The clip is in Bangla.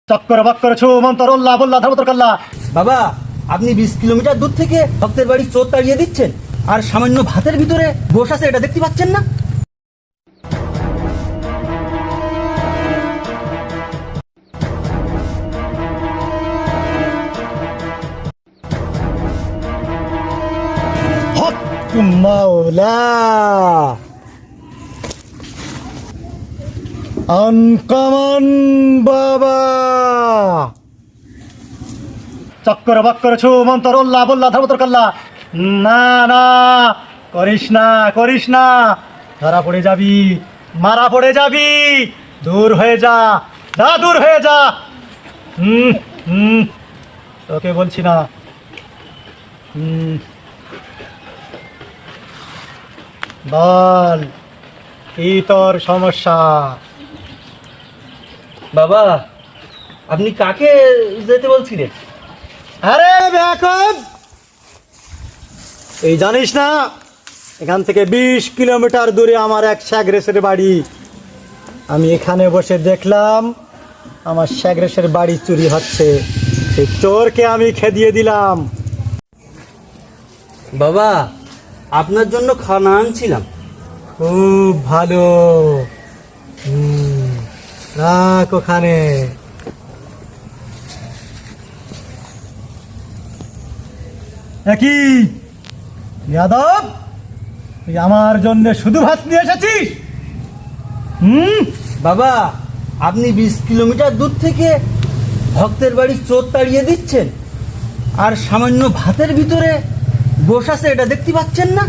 চক্কর বাক্কর ছু মন্তর উল্লাহ বল্লাহ ধর্মতর কাল্লা। বাবা, আপনি 20 কিলোমিটার দূর থেকে ভক্তের বাড়ির চোর তাড়িয়ে দিচ্ছেন, আর সামান্য ভাতের ভিতরে বস আছে, এটা দেখতে পাচ্ছেন না? হক মাওলা আনকামান বাবা। চক্কর বাক্কর ছু মন্তর উল্লাহ বল্লাহ ধর্মতর কাল্লা। না না, করিস না করিস না, ধরা পড়ে যাবি, মারা পড়ে যাবি। দূর হয়ে যা, যা দূর হয়ে যা। হুম হুম, তোকে বলছি না। বল, কি তোর সমস্যা? বাবা, আপনি কাকে যেতে বলছিলেন? আরে বেয়াকুব, এই জানিস না এখান থেকে 20 কিলোমিটার দূরে আমার এক শ্যাগরেসের বাড়ি। আমি এখানে বসে দেখলাম আমার শ্যাগরেসের বাড়ি চুরি হচ্ছে। সেই চোরকে আমি খেদিয়ে দিলাম। বাবা, আপনার জন্য খানা আনছিলাম। খুব ভালো, রাখ ওখানে। কি যাদব, তুই আমার জন্য শুধু ভাত নিয়ে এসেছিস? বাবা, আপনি 20 কিলোমিটার দূর থেকে ভক্তের বাড়ির চোর তাড়িয়ে দিচ্ছেন, আর সামান্য ভাতের ভিতরে বস আছে, এটা দেখতে পাচ্ছেন না?